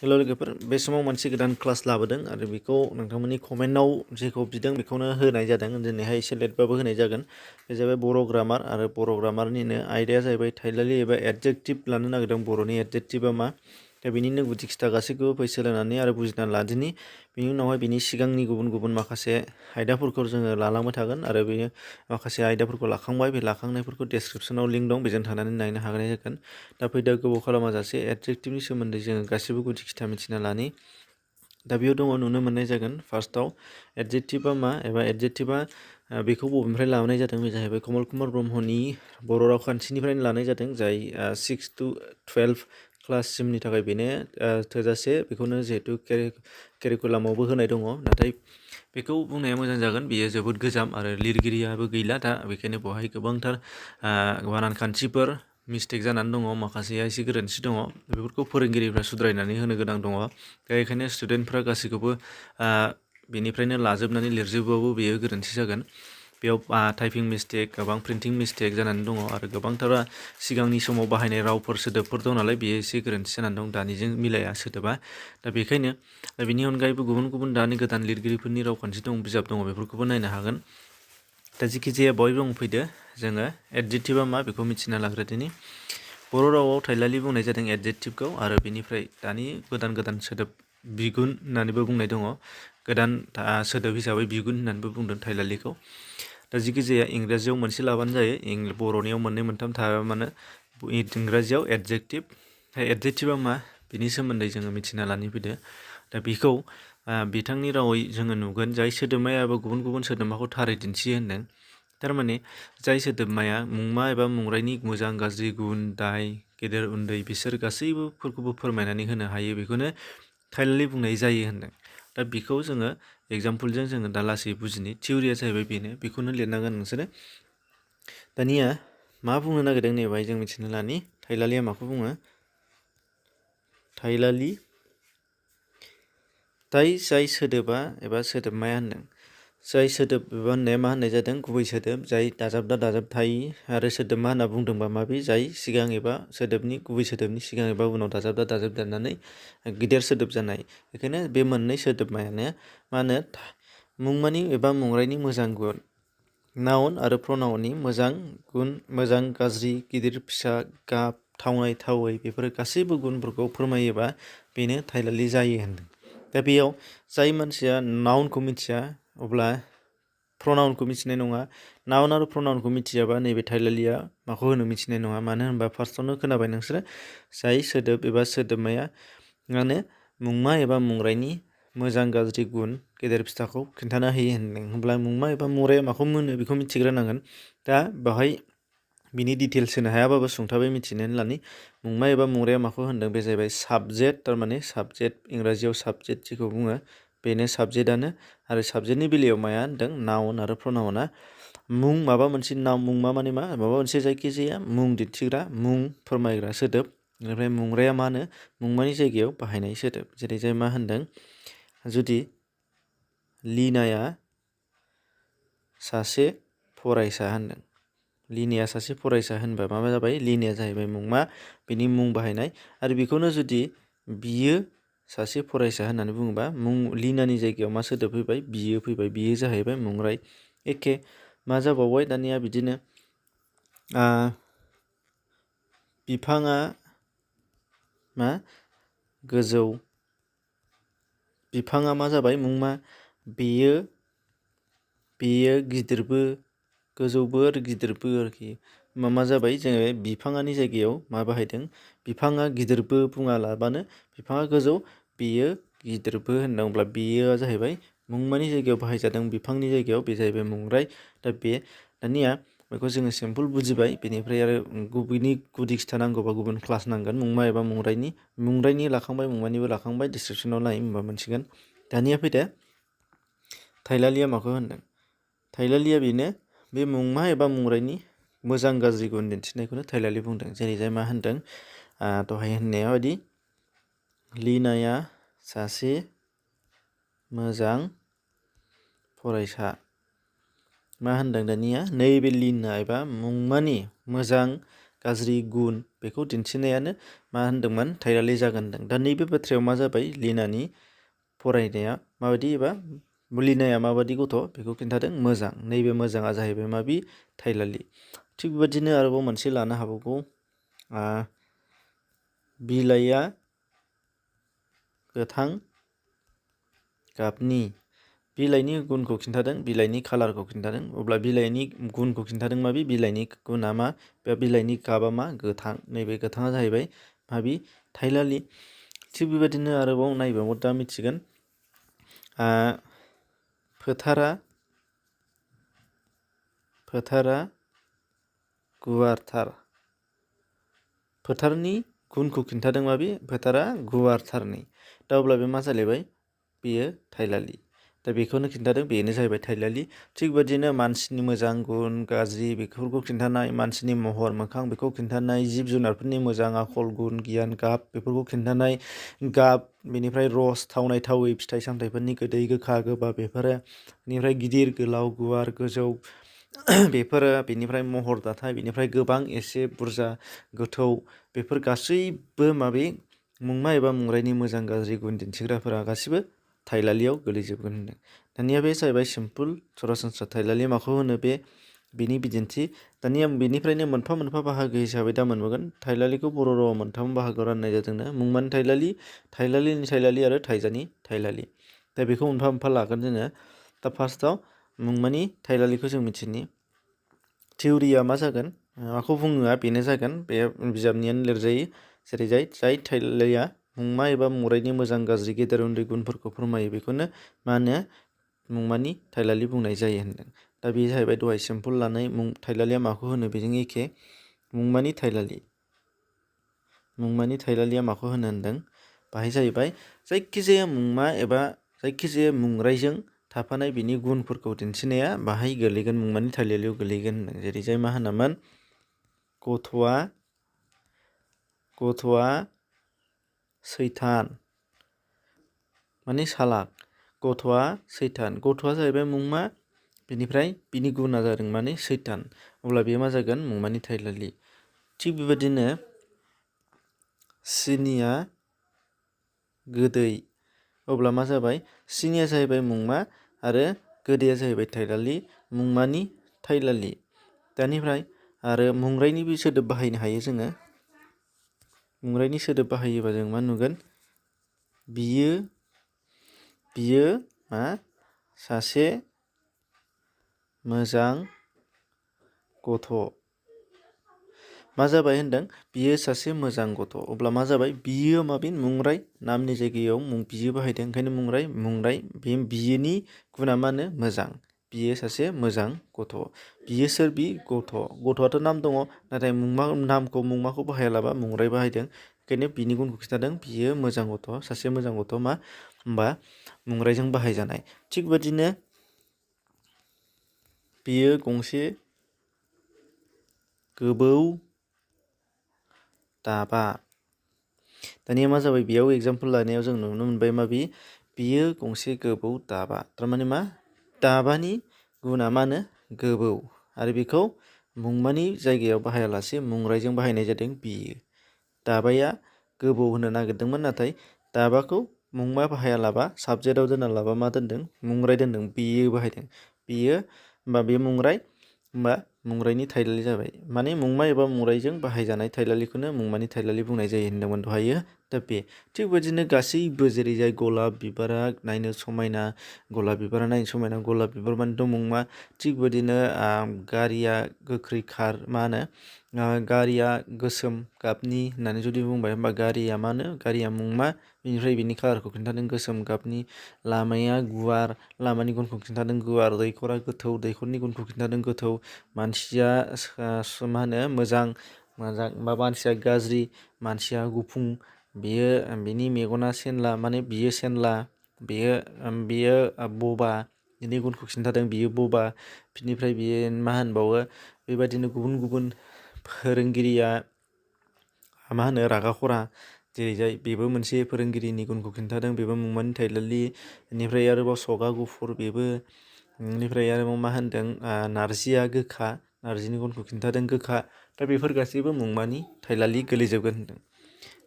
हेल' लोगोफोर बे समाव मोनसे गोदान क्लास लाबोदों आरो बेखौ नोंथांमोननि कमेन्टआव जेखौ बिदों बेखौनो होनाय जादों दिनैहाय एसे लेटबाबो होनाय जागोन बे जाबाय बर' ग्रामार आरो बर' ग्रामारनिनो आयदाया जाहैबाय थाइलालि एबा एडजेक्टिभ लानो नागिरदों बर'नि एडजेक्टिभा मा दा बेनिनो गुदि खिथा गासैखौबो फै सोलोंनानै आरो बुजिना लादिनि बेनि उनावहाय बिनि सिगांनि गुबुन गुबुन माखासे आयदाफोरखौ जोङो लालांबाय थागोन आरो बे माखासे आयदाफोरखौ लाखांबाय बे लाखांनायफोरखौ डेसक्रिपसनाव लिंक दं बेजों थानानै नायनो हानाय जागोन दा फैदो गोबाव खालामाजासे एडजेक्टिभनि सोमोन्दै जोङो गासिबो गुदि खिथा मिथिना लानि दा बेयाव दङ नुनो मोननाय जागोन फार्स्टआव एडजेक्टिभा मा एबा एडजेक्टिभा बेखौ बबेनिफ्राय लाबोनाय जादों बे जाहैबाय कमल कुमार ब्रह्मनि बर' रावखान्थिनिफ्रायनो लानाय जादों जाय 6 to 12 क्लाससिमनि थाखाय बेनो थोजासे बेखौनो जिहेतु केरिकुलामावबो होनाय दङ नाथाय बेखौ बुंनाया मोजां जागोन बेयो जोबोद गोजाम आरो लिरगिरियाबो गैला दा बेखायनो बेवहाय गोबांथार बानान खान्थिफोर मिस्टेक जानानै दङ माखासेया एसे गोरोन्थि दङ बेफोरखौ फोरोंगिरिफ्रा सुद्रायनानै होनो गोनां दङ दा बेखायनो स्टुडेन्टफ्रा गासैखौबो बेनिफ्रायनो लाजोबनानै लिरजोबबाबो बेयो गोरोन्थि जागोन बेयाव टाइपिं मिस्टेक गोबां प्रिन्टिं मिस्टेक जानानै दङ आरो गोबांथारा सिगांनि समाव बाहायनाय रावफोर सोदोबफोर दं नालाय बेयो एसे गोरोन्थि जानानै दं दानिजों मिलाया सोदोबा दा बेखायनो बेनि अनगायैबो गुबुन गुबुन दानि गोदान लिरगिरिफोरनि रावखान्थि दं बिजाब दङ बेफोरखौबो नायनो हागोन दा जेखि जाया बयबो बुंफैदो जोङो एडजेक्टिभा मा बेखौ मिथिना लाग्रोदिनि बर' रावाव थाइलालि बुंनाय जादों एडजेक्टिभखौ आरो बेनिफ्राय दानि गोदान सोदोब बिगुन होननानैबो बुंनाय दङ गोदान सोदोब हिसाबै बिगुन होननानैबो बुंदों थाइलालिखौ दा जेखि जाया इंराजियाव मोनसे लाबानो जायो बर'नियाव मोननै मोनथाम थाबा मानो इंराजियाव एडजेक्टिभ एडजेक्टिभा मा बिनि सोमोन्दै जोङो मिथिना लानो फैदो दा बेखौ बिथांनि रावै जोङो नुगोन जाय सोदोबमाया एबा गुबुन गुबुन सोदोबमाखौ थारै दिन्थियो होनदों थारमाने जाय सोदोबमाया मुंमा एबा मुंरायनि मोजां गाज्रि गुन दाय गेदेर उन्दै बिसोर गासैबोफोरखौबो फोरमायनानै होनो हायो बेखौनो थाइलालि बुंनाय जायो होनदों दा बेखौ जोङो एग्जाम्पलजों जोङो दा लासै बुजिनि थिउरिया जाहैबाय बेनो बेखौनो लिरनांगोन नोंसोरो दानिया मा बुंनो नागिरदों नै बेवहाय जों मिथिनो लानि थाइलालिया माखौ बुङो थाइलालि जाय सोदोबा एबा सोदोबमाया होनदों जाय सोदोब एबा होननाया मा होननाय जादों गुबै सोदोब जाय दाजाब थायि आरो सोदोब मा होनना बुंदोंबा माबे जाय सिगां एबा सोदोबनि गुबै सोदोबनि सिगां एबा उनाव दाजाबदेरनानै गिदिर सोदोब जानाय बेखायनो बे मोननै सोदोबमायानो मा होनो मुंमानि एबा मुंरायनि मोजां गुन नाउन आरो प्रनाउननि मोजां गुन मोजां गाज्रि गिदिर फिसा गाब थावनाय थावै बेफोर गासैबो गुनफोरखौ फोरमायोबा बेनो थाइलालि जायो होनदों दा बेयाव जाय मानसिया नाउनखौ मिथिया अब्ला प्रनाउनखौ मिथिनाय नङा नाउन आरो प्रनाउनखौ मिथियाबा नैबे थाइलालिया माखौ होनो मिथिनाय नङा मानो होनबा फार्स्टआवनो खोनाबाय नोंसोरो जाय सोदोब एबा सोदोबमाया माने मुंमा एबा मुंरायनि मोजां गाज्रि गुन गेदेर फिसाखौ खिन्थाना होयो होनदों होमब्ला मुंमा एबा मुंराया माखौ मोनो बेखौ मिथिग्रोनांगोन दा बेवहाय बिनि डिटेल्स होनो हायाबाबो सुंथाबै मिथिनानै लानि मुंमा एबा मुंराया माखौ होनदों बे जाहैबाय साबजेक्ट थारमाने साबजेक्ट इंराजियाव साबजेक्ट जेखौ बुङो बेनो साबजेक्टआनो आरो साबजेक्टनि बेलायाव माया होनदों नाउन आरो प्रनाउना मुं माबा मोनसे मुंमा माने मा माबा मोनसे जायखिजाया मुं दिन्थिग्रा मुं फोरमायग्रा सोदोब बेनिफ्राय मुंराया मा होनो मुंमानि जायगायाव बाहायनाय सोदोब जेरै जाय मा होनदों जुदि लिनाया सासे फरायसा होनदों लिनाया सासे फरायसा होनबा मा जाबाय लिनाया जाहैबाय मुंमा बेनि मुं बाहायनाय आरो बेखौनो जुदि बियो सासे फरायसा होननानै बुङोबा लिनानि जायगायाव मा सोदोब फैबाय बियो फैबाय बियो जाहैबाय मुंराय एखे मा जाबावबाय दानिया बिदिनो बिफाङा मा गोजौ बिफाङा मा जाबाय मुंमा बेयो गिदिरबो गोजौबो आरो गिदिरबो आरोखि मा जाबाय जोङो बिफाङानि जायगायाव मा बाहायदों बिफाङा गिदिरबो बुङा लाबानो बिफाङा गोजौ बेयो गिदिरबो होनदोंब्ला बेयोआ जाहैबाय मुंमानि जायगायाव बाहायजादों बिफांनि जायगायाव बे जाहैबाय मुंराय दा बे दानिया बेखौ जोङो सिम्पल बुजिबाय बेनिफ्राय आरो गुबैनि गुदि खिथा नांगौबा गुबुन क्लास नांगोन मुंमा एबा मुंरायनि लाखांबाय मुंमानिबो लाखांबाय डिसक्रिपसनाव नाय होनबा मोनसिगोन दानिया फैदो थाइलालिया माखौ होनदों थाइलालिया बेनो बे मुंमा एबा मुंरायनि मोजां गाज्रि गुन दिन्थिनायखौनो थाइलालि बुंदों जेरै जाय मा होनदों दहाय होननाया बायदि लिनाया सासे मोजां फरायसा मा होनदों दानिया नैबे लिना एबा मुंमानि मोजां गाज्रि गुन बेखौ दिन्थिनायानो मा होनदोंमोन थाइलालि जागोन होनदों। दा नैबे बाथ्रायाव मा जाबाय लिनानि फरायनाया माबायदि एबा लिनाया माबायदि गथ' बेखौ खिन्थादों मोजां। नैबे मोजाङा जाहैबाय माबि थाइलालि। थिग बेबादिनो आरोबाव मोनसे लानो हाबावगौ बिलाइया गोथां गाबनि। बिलाइनि गुनखौ खिन्थादों, बिलाइनि खालारखौ खिन्थादों। अब्ला बिलाइनि गुनखौ खिन्थादों माबि बिलाइनि गुना मा बे बिलाइनि गाबा मा गोथां। नैबे गोथाङा जाहैबाय माबि थाइलालि। थिग बेबायदिनो आरोबाव नायबावो दा मिथिगोन फोथारा गुवारथार। फोथारनि गुनखौ खिन्थादों माबि फोथारा गुवारथारनि। दा अब्ला बे मा जालायबाय बेयो थाइलालि। दा बेखौनो खिन्थादों बेनो जाहैबाय थाइलालि। थिग बेबादिनो मानसिनि मोजां गुन गाज्रि बेफोरखौ खिन्थानाय, मानसिनि महर मोखां बेखौ खिन्थानाय, जिब जुनारफोरनि मोजां आखल गुन गियान गाब बेफोरखौ खिन्थानाय, गाब बेनिफ्राय रस थावनाय थावै फिथाइ सामथाइफोरनि गोदै गोखा गोबाब बेफोरो, बेनिफ्राय गिदिर गोलाव गुवार गोजौ बेफोरो, बेनिफ्राय महर दाथाय, बेनिफ्राय गोबां एसे बुरजा गोथौ बेफोर गासैबो माबे मुंमा एबा मुंरायनि मोजां गाज्रि गुन दिन्थिग्राफोरा गासिबो थाइलालियाव गोलैजोबगोन होनदों। दानिया बे जाहैबाय सिम्पोल सरासनस्रा थाइलालि माखौ होनो बेनि बिदिन्थि। दानिया बेनिफ्रायनो मोनफा मोनफा बाहागो हिसाबै दा मोनबोगोन। थाइलालिखौ बर' रावाव मोनथाम बाहागोआव राननाय जादोंनो मुंमानि थाइलालि, थाइलालिनि थाइलालि आरो थाइजानि थाइलालि। दा बेखौ मोनफा मोनफा लागोन जोङो। दा फार्स्टआव मुंमानि थाइलालिखौ जों मिथिनि। थिउरिया मा जागोन माखौ बुङोआ बेनो जागोन। बे बिजाबनियानो लिरजायो। जेरै जाय थाइलालिया मुंमा एबा मुंरायनि मोजां गाज्रि गेदेर उन्दै गुनफोरखौ फोरमायो बेखौनो मा होनो मुंमानि थाइलालि बुंनाय जायो होनदों। दा बे जाहैबाय दहाय सिम्पोल लानाय थाइलालिया माखौ होनो बेजों एखे। मुंमानि थाइलालिया माखौ होनो होनदों बाहाय जाहैबाय जायखिजाया मुंमा एबा जायखिजाया मुंरायजों थाफानाय बिनि गुनफोरखौ दिन्थिनाया बाहाय गोलैगोन, मुंमानि थाइलालियाव गोलैगोन होनदों। जेरै जाय मा होनामोन गथ'आ सैथान माने सालाक। गथ'आ सैथान, गथ'आ जाहैबाय मुंमा, बेनिफ्राय बिनि गुना जादों माने सैथान। अब्ला बेयो मा जागोन मुंमानि थाइलालि। थिग बेबायदिनो सिनिया गोदै। अब्ला मा जाबाय सिनिया जाहैबाय मुंमा आरो गोदैया जाहैबाय थाइलालि, मुंमानि थाइलालि। दानिफ्राय आरो मुंरायनि सोदोब बाहायनो हायो जोङो। मुंरायनि सोदोब बाहायोबा जों मा नुगोन बियो मा सासे मोजां गथ'। मा जाबाय होनदों बियो सासे मोजां गथ'। अब्ला मा जाबाय बियो माबे मुंराय नामनि जायगायाव बियो बाहायदों ओंखायनो मुंराय बियोनि गुना मा होनो मोजां। बियो सासे मोजां गथ'। बियो सोर गथ'आथ' नाम दङ नाथाय मुंमाखौ बाहायालाबा मुंराय बाहायदों ओंखायनो बिनि गुनखौ खिन्थादों बियो मोजां गथ', सासे मोजां गथ'। मा होमबा मुंरायजों बाहायजानाय। थिग बेबादिनो बियो गंसे गोबौ दाबा। दानिया मा जाबाय बेयाव एग्जाम्पल लानायाव जों नुनो मोनबाय बियो गंसे गोबौ दाबा। थारमाने मा दाबानि गुना मा होनो गोबौ आरो बेखौ मुंमानि जायगायाव बाहायालासे मुंरायजों बाहायनाय जादों। बियो दाबाया गोबौ होनो नागिरदोंमोन नाथाय दाबाखौ मुंमा बाहायालाबा साबजेक्टआव दोनालाबा मा दोनदों मुंराय दोनदों, बियो बाहायदों। बियो होमबा बे मुंराय होमबा मुंरायनि थाइलालि जाबाय। माने मुंमा एबा मुंरायजों बाहायजानाय थाइलालिखौनो मुंमानि थाइलालि बुंनाय जायो होनदोंमोन दहायो। दा बे थिग बेबायदिनो गासैबो जेरै जाय गलाब बिबारा नायनो समायना, गलाब बिबार मानेथ' मुंमा। थिग बेबायदिनो गारिया गोख्रै गारिया गोसोम गाबनि होननानै जुदि बुंबाय होमबा गारिया मा होनो गारिया मुंमा, बेनिफ्राय बिनि कालारखौ खिन्थादों गोसोम गाबनि। लामाया गुवार, लामानि गुनखौ खिन्थादों गुवार। दैखरा गोथौ, दैखरनि गुनखौ खिन्थादों गोथौ। मानसिया मा होनो मोजां बा मानसिया गाज्रि, मानसिया गुफुं, बिनि मेगना सेनला माने बियो सेनला। बियो बबा, बिनि गुनखौ खिन्थादों बियो बबा। बिनिफ्राय बियो मा होनबावो बेबायदिनो गुबुन गुबुन फोरोंगिरिया मा होनो रागा खरा, जेरै जाय बेबो मोनसे फोरोंगिरिनि गुनखौ खिन्थादों, बेबो मुंमानि थाइलालि। बेनिफ्राय आरोबाव सगा गुफुर बेबो। बेनिफ्राय आरोबाव मा होनदों नारजिया गोखा, नारजिनि गुनखौ खिन्थादों गोखा। दा बेफोर गासैबो मुंमानि थाइलालि गोलैजोबगोन होनदों।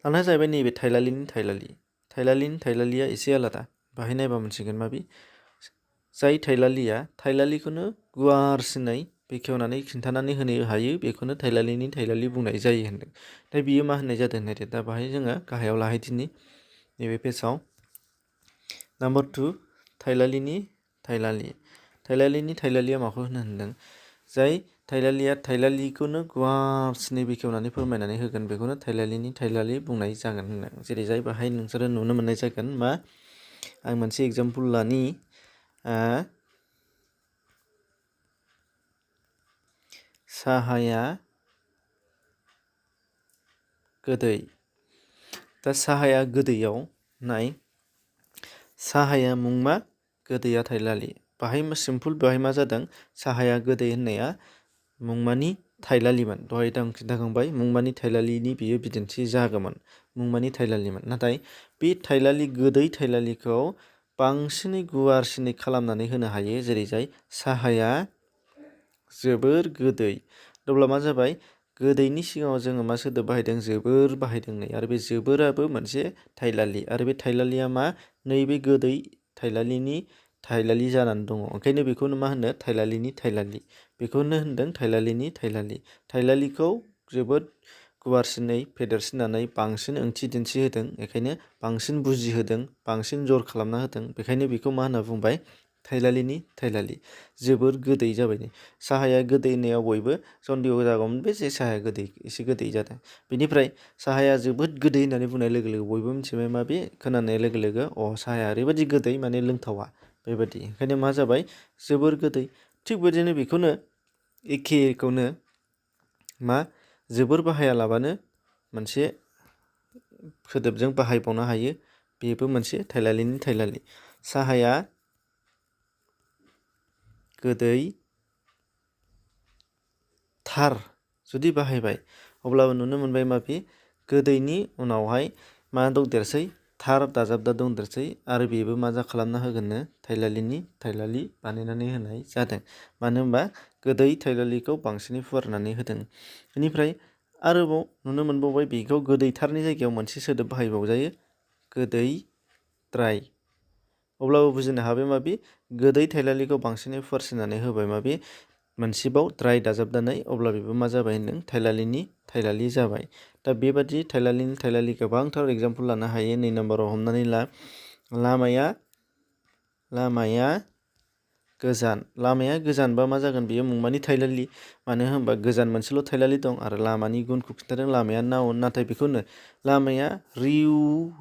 दाना जाहैबाय नैबे थाइलालिनि थाइलालि। थाइलालिनि थाइलालिया एसे आलादा। बाहाय नायबा मोनसिगोन माबि जाय थाइलालिया थाइलालिखौनो गुवारसिनै बेखेवनानै खिन्थानानै होनो हायो बेखौनो थाइलालिनि थाइलालि बुंनाय जायो होनदों। दा बियो मा होननाय जादों नायदो। दा बाहाय जोङो गाहायाव लाहैदिनि नैबे पेजआव नाम्बार 2 थाइलालिनि थाइलालि। थाइलालिनि थाइलालिया माखौ होनदों? जाय थाइलालिया थाइलालिखौनो गुवारसिनै बेखेवनानै फोरमायनानै होगोन बेखौनो थाइलालिनि थाइलालि बुंनाय जागोन होनदों। जेरै जाय बाहाय नोंसोरो नुनो मोननाय जागोन मा आं मोनसे एग्जाम्पल लानि साहाया गोदै। दा साहाया गोदैयाव नाय साहाया मुंमा गोदैया थाइलालि। बाहाय सिम्पुल बाहाय मा जादों साहाया गोदै होननाया मुंमानि थाइलालिमोन। दहाय आं खिन्थाखांबाय मुंमानि थाइलालिनि बियो बिदिन्थि जागौमोन मुंमानि थाइलालिमोन। नाथाय बे थाइलालि गोदै थाइलालिखौ बांसिनै गुवारसिनै खालामनानै होनो हायो। जेरै जाय साहाया जोबोर गोदै। अब्ला मा जाबाय गोदैनि सिगाङाव जोङो मा सोदोब बाहायदों जोबोर बाहायदों नै आरो बे जोबोराबो मोनसे थाइलालि आरो बे थाइलालिया मा नैबे गोदै थाइलालिनि थाइलालि जानानै दङ। ओंखायनो बेखौनो मा होनो थाइलालिनि थाइलालि। बेखौनो होनदों थाइलालिनि थाइलालि। थाइलालिखौ जोबोद गुवारसिनै फेदेरसिननानै बांसिन ओंथि दिन्थिहोदों। बेखायनो बांसिन बुजिहोदों बांसिन जर खालामना होदों। बेखायनो बेखौ मा होनना बुंबाय थाइलालिनि थाइलालि। जोबोर गोदै जाबाय नै साहाया गोदै होननायाव बयबो सन्देह जागौमोन बे जे साहाया गोदै एसे गोदै जादों। बेनिफ्राय साहाया जोबोद गोदै होननानै बुंनाय लोगो लोगो बयबो मिथिबाय मा बे खोनानाय लोगो लोगो साहाया ओरैबायदि गोदै माने लोंथावा बेबायदि। ओंखायनो मा जाबाय जोबोर गोदै। थिग बिदिनो बेखौनो एखेखौनो मा जोबोर बाहायालाबानो मोनसे सोदोबजों बाहायबावनो हायो। बेबो मोनसे थाइलालिनि थाइलालि। साहाया गोदै थार जुदि बाहायबाय अब्लाबो नुनो मोनबाय माबि गोदैनि उनावहाय मा दंदेरसै थार दाजाबदा दंदेरसै आरो बेबो मा खालामना होगोननो थाइलालिनि थाइलालि बानायनानै होनाय जादों। मानो होनबा गोदै थाइलालिखौ बांसिनै फुवारनानै होदों। बेनिफ्राय आरोबाव नुनो मोनबावबाय बेखौ गोदैथारनि जायगायाव मोनसे सोदोब बाहायबावजायो गोदैद्राय। अब्लाबो बुजिनो हाबाय माबि गोदै थाइलालिखौ बांसिनै फुवारसिनानै होबाय माबि मोनसेबाव द्राय दाजाबदानै अब्ला बेबो मा जाबाय होनदों थाइलालिनि थाइलालि जाबाय। दा बेबादि थाइलालिनि थाइलालि गोबांथार एग्जाम्पल लानो हायो। नै नाम्बाराव हमनानै ला लामाया गोजान। लामाया गोजानबा मा जागोन बेयो मुंमानि थाइलालि। मानो होनबा गोजान मोनसेल' थाइलालि दं आरो लामानि गुनखौ खिन्थादों लामाया नाउन। नाथाय बेखौनो लामाया रिउ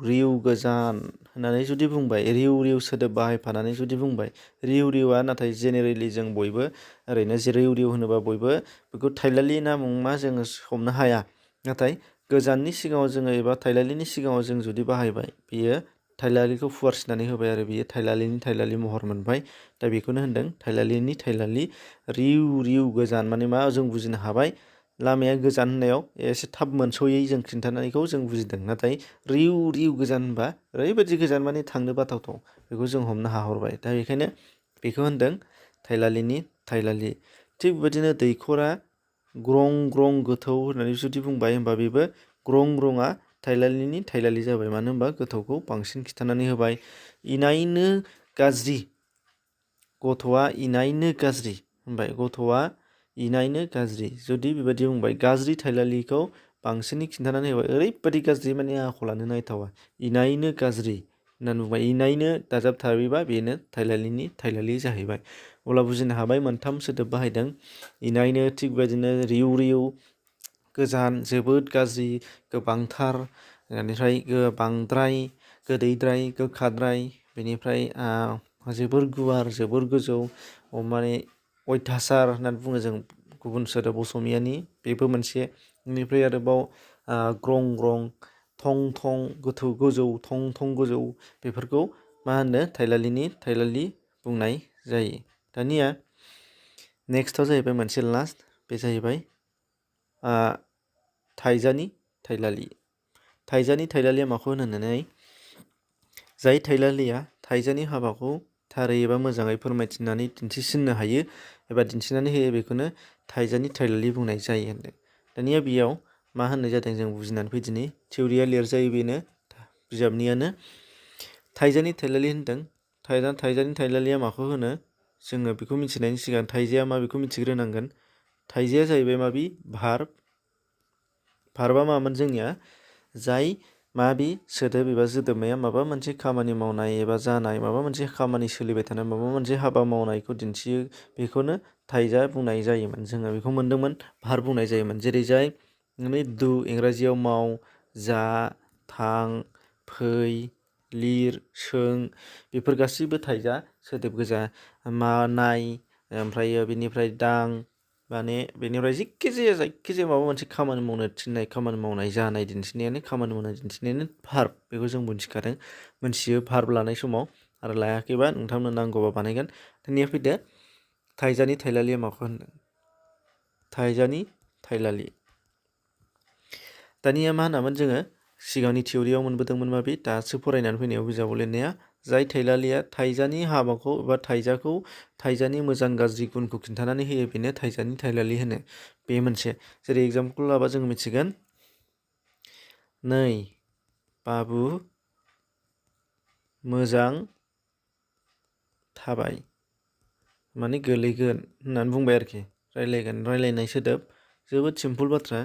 रिउ गोजान होननानै जुदि बुंबाय रिउ रिउ सोदोब बाहायफानानै जुदि बुंबाय रिउ रिउआ नाथाय जेनेरेलि जों बयबो ओरैनो रिउ रिउ होनोबा बयबो बेखौ थाइलालि ना मुंमा जोङो हमनो हाया। नाथाय गोजाननि सिगाङाव जोङो एबा थाइलालिनि सिगाङाव जों जुदि बाहायबाय बेयो थाइलालिखौ फुवारसिनानै होबाय आरो बेयो थाइलालिनि थाइलालि महर मोनबाय। दा बेखौनो होनदों थाइलालिनि थाइलालि। रिउ रिउ गोजान माने मा जों बुजिनो हाबाय लामाया गोजान होननायाव एसे थाब मोनस'यै जों खिन्थानायखौ जों बुजिदों। नाथाय रिउ रिउ गोजान होनबा ओरैबायदि गोजान माने थांनो बाथावथाव बेखौ जों हमनो हाहरबाय। दा बेखायनो बेखौ होनदों थाइलालिनि थाइलालि। थिग बेबायदिनो दैखरा ग्रं ग्रं गोथौ होननानै जुदि बुंबाय होनबा बेबो ग्रं ग्रंआ थाइलालिनि थाइलालि जाबाय। मानो होनबा गोथौखौ बांसिन खिन्थानानै होबाय। इनायनो गाज्रि गथ'आ इनायनो गाज्रि होनबाय गथ'आ इनायनो गाज्रि जुदि बेबायदि बुंबाय गाज्रि थाइलालिखौ बांसिनै खिन्थानानै होबाय ओरैबायदि गाज्रि माने आखलानो नायथावा इनायनो गाज्रि होननानै बुंबाय। इनायनो दाजाब थाबैबा बेनो थाइलालिनि थाइलालि जाहैबाय। अब्ला बुजिनो हाबाय मोनथाम सोदोब बाहायदों इनायनो थिग बेबायदिनो रिउ रिउ गोजान जोबोद गाज्रि गोबांथार बेनिफ्राय बांद्राय गोदैद्राय गोखाद्राय बेनिफ्राय जोबोर गुवार जोबोर गोजौ माने अयथासार होननानै बुङो जों गुबुन सोदोब असमियानि बेबो मोनसे। बेनिफ्राय आरोबाव ग्रं ग्रं थं थं गोथौ गोजौ थं थं गोजौ बेफोरखौ मा होनो थाइलालिनि थाइलालि बुंनाय जायो। दानिया नेक्स्टआव जाहैबाय मोनसे लास्ट बे जाहैबाय थाइजानि थाइलालि। थाइजानि थाइलालिया माखौ होननानै जाय थाइलालिया थाइजानि हाबाखौ थारै एबा मोजाङै फोरमायथिनानै दिन्थिसिननो हायो एबा दिन्थिनानै होयो बेखौनो थाइजानि थाइलालि बुंनाय जायो होनदों। दानिया बेयाव मा होननाय जादों जों बुजिनानै फैदिनि थिउरिया लिरजायो बेनो बिजाबनियानो थाइजानि थाइलालि होनदों थाइजानि थाइलालिया माखौ होनो जोङो बेखौ मिथिनायनि सिगां थाइजाया मा बेखौ मिथिग्रोनांगोन थाइजाया जाहैबाय माबि भार्बा मामोन जोंनिया जाय माबि सोदोब एबा जोदोबनाया माबा मोनसे खामानि मावनाय एबा जानाय माबा मोनसे खामानि सोलिबाय थानाय माबा मोनसे हाबा मावनायखौ दिन्थियो बेखौनो थाइजा बुंनाय जायोमोन जोङो बेखौ मोनदोंमोन भार्ब बुंनाय जायोमोन जेरै जाय दु इंराजियाव माव जा थां फै लिर सों बेफोर गासिबो थाइजा सोदोब गोजा नाय ओमफ्रायो बेनिफ्राय दां माने बेनिफ्राय जायखिजाया माबा मोनसे खामानि मावनो थिननाय खामानि मावनाय जानाय दिन्थिनायानो खामानि मावनाय दिन्थिनायानो भार्ब बेखौ जों मोनथियो भार्ब लानाय समाव आरो लायाखैबा नोंथांमोननो नांगौबा बानायगोन दानिया फैदो थाइजानि थाइलालिया माखौ होनदों थाइजानि थाइलालि दानिया मा होनामोन जोङो सिगांनि थिउरियाव मोनबोदोंमोन माबि दासो फरायनानै फैनायाव बिजाबाव लिरनाया जाय थाइलालिया थाइजानि हाबाखौ एबा थाइजानि मोजां गाज्रि गुनखौ खिन्थानानै होयो बेनो थाइजानि थाइलालि होनो बे मोनसे जेरै एग्जाम्पल लाबा जों मिथिगोन नै बाबु मोजां थाबाय माने गोलैगोन होननानै बुंबाय आरोखि रायलायनाय सोदोब जोबोद सिम्पोल बाथ्रा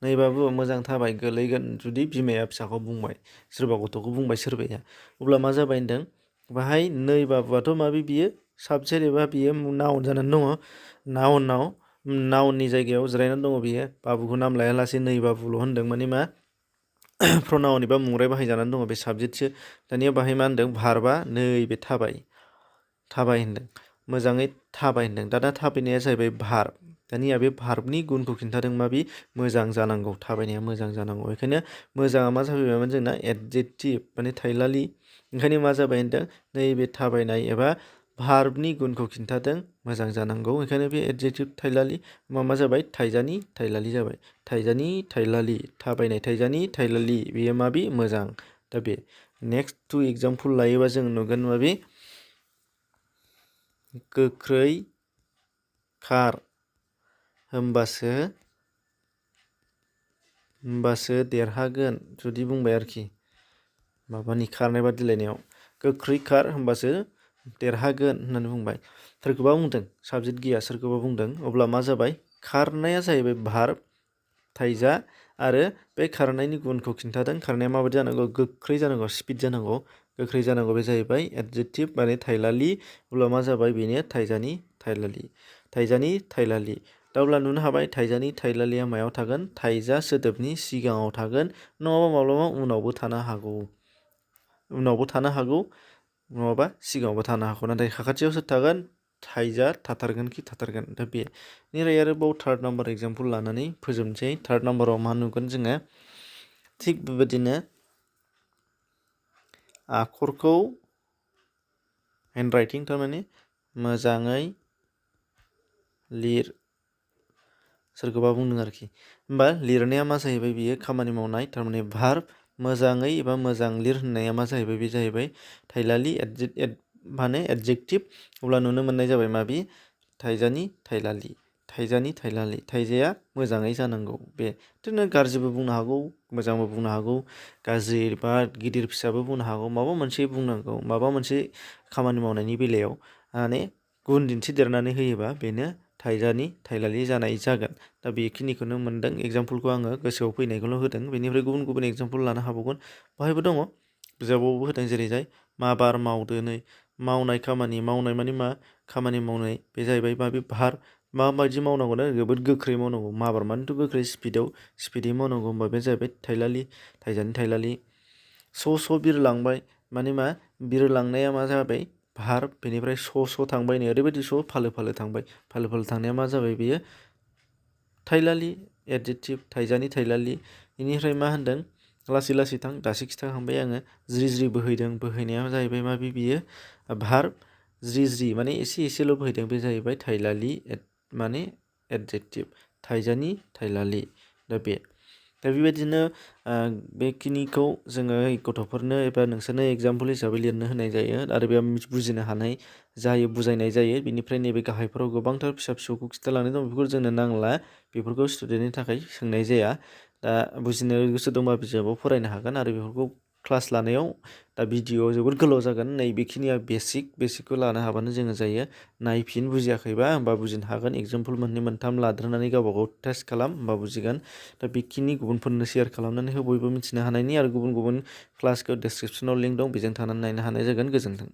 नै बाबु मोजां थाबाय गोलैगोन जुदि बिमाया फिसाखौ बुंबाय सोरबा गथ'खौ बुंबाय सोरबाया अब्ला मा जाबाय होनदों बाहाय नै बाबुआथ' माबि बियो साबजेक्ट एबा बियो नाउन जानानै दङ नाउननि जायगायाव जिरायनानै दङ बियो बाबुखौ नाम लायालासे नै बाबुल' होनदों माने मा प्रनाउन एबा मुंराय बाहायजानानै दङ बे साबजेक्टसो दानिया बाहाय मा होनदों भार्बा नैबे थाबाय होनदों मोजाङै थाबाय होनदों दाना थाबायनाया जाहैबाय भार्ब दानिया बे भार्बनि गुनखौ खिन्थादों माबि मोजां जानांगौ थाबायनाया मोजां जानांगौ बेखायनो मोजाङा मा जाफैबायमोन जोंना एडजेक्टिभ माने थाइलालि ओंखायनो मा जाबाय होनदों नैबे थाबायनाय एबा भार्बनि गुनखौ खिन्थादों मोजां जानांगौ बेखायनो बे एडजेक्टिभ थाइलालि मा जाबाय थाइजानि थाइलालि जाबाय थाइजानि थाइलालि थाबायनाय थाइजानि थाइलालि बेयो माबि मोजां दा बे नेक्स्ट टु एग्जाम्पल लायोबा जों नुगोन माबि गोख्रै खार होमबासो देरहागोन जुदि बुंबाय आरोखि माबानि खारनाय बादिलायनायाव गोख्रै खार होमबासो देरहागोन होननानै बुंबाय सोरखौबा बुंदों साबजेक्ट गैया सोरखौबा बुंदों अब्ला मा जाबाय खारनाया जाहैबाय भार्ब थाइजा आरो बे खारनायनि गुनखौ खिन्थादों खारनाया माबायदि जानांगौ गोख्रै जानांगौ स्पिड जानांगौ गोख्रै जानांगौ बे जाहैबाय एडजेक्टिभ माने थाइलालि अब्ला मा जाबाय बेनो थाइजानि थाइलालि दा अब्ला नुनो हाबाय थाइजानि थाइलालिया मायाव थागोन थाइजा सोदोबनि सिगाङाव थागोन नङाबा माब्लाबा उनावबो थानो हागौ नङाबा सिगाङावबो थानो हागौ नाथाय साखाथियाव सोर थागोन थाइजा थाथारगोन दा बेनिफ्राय आरोबाव थार्ड नाम्बार एग्जाम्पल लानानै फोजोबनोसै थार्ड नाम्बाराव मा नुगोन जोङो थिग बेबायदिनो आखरखौ हेन्ड राइटिं थारमाने मोजाङै लिर सोरखौबा बुंदों आरोखि होमबा लिरनाया मा जाहैबाय बियो खामानि मावनाय थारमाने भार्ब मोजाङै एबा मोजां लिर होननाया मा जाहैबाय बे जाहैबाय थाइलालि माने एडजेक्टिभ अब्ला नुनो मोननाय जाबाय माबि थाइजानि थाइलालि थाइजाया मोजाङै जानांगौ बे बिदिनो गाज्रिबो बुंनो हागौ मोजांबो बुंनो हागौ गाज्रि बा गिदिर फिसाबो बुंनो हागौ माबा मोनसे बुंनांगौ माबा मोनसे खामानि मावनायनि बेलायाव माने गुन दिन्थिदेरनानै होयोबा बेनो थाइजानि थाइलालि जानाय जागोन दा बेखिनिखौनो मोनदों एग्जाम्पलखौ आङो गोसोआव फैनायखौल' होदों बेनिफ्राय गुबुन एग्जाम्पल लानो हाबावगोन बाहायबो दङ बिजाबावबो होदों जेरै जाय माबार मावदो नै मावनाय माने मा खामानि मावनाय बे जाहैबाय माबे भार्ब माबायदि मावनांगौनो जोबोद गोख्रै मावनांगौ माबार मानेथ' गोख्रै स्पिदै मावनांगौ होमबा बे जाहैबाय थाइजानि थाइलालि स' बिरलांबाय माने मा बिरलांनाया मा जाबाय भार्ब बेनिफ्राय स' थांबाय नै ओरैबायदि स' फालो थांनाया मा जाबाय बेयो थाइलालि एडजेक्टिभ थाइजानि थाइलालि बेनिफ्राय मा होनदों लासै थां दासो खिथाखांबाय आङो ज्रि बोहैदों बोहैनाया जाहैबाय माबि बियो भार्ब ज्रि माने एसेल' बोहैदों बे जाहैबाय थाइलालि माने एडजेक्टिभ थाइजानि थाइलालि दा बे दा बेबायदिनो बेखिनिखौ जोङो गथ'फोरनो एबा नोंसोरनो एगजाम्पोल हिसाबै लिरनो होनाय जायो आरो बे बुजिनो हानाय जायो बुजायनाय जायो बिनिफ्राय नैबे गाहायफोराव गोबांथार फिसा फिसौखौ खिथालांनाय दं बेफोरखौ जोंनो नांला बेफोरखौ स्टुडेन्टनि थाखाय सोंनाय जाया दा बुजिनो गोसो दंबा बिजाबाव फरायनो हागोन आरो बेफोरखौ क्लास लानायाव दा भिडिअ जोबोद गोलाव जागोन नैबेखिनिया बेसिकखौ लानो हाबानो जोङो जायो नायफिन बुजियाखैबा होमबा बुजिनो हागोन एगजाम्पोल मोननै मोनथाम लाद्रायनानै गावबा गाव टेस्ट खालाम होमबा बुजिगोन दा बेखिनि गुबुनफोरनो शेयार खालामनानै हो बयबो मिथिनो हानायनि आरो गुबुन गुबुन क्लासखौ डिसक्रिपसनाव लिंक दं बेजों थांनानै नायनो हानाय जागोन गोजोन्थों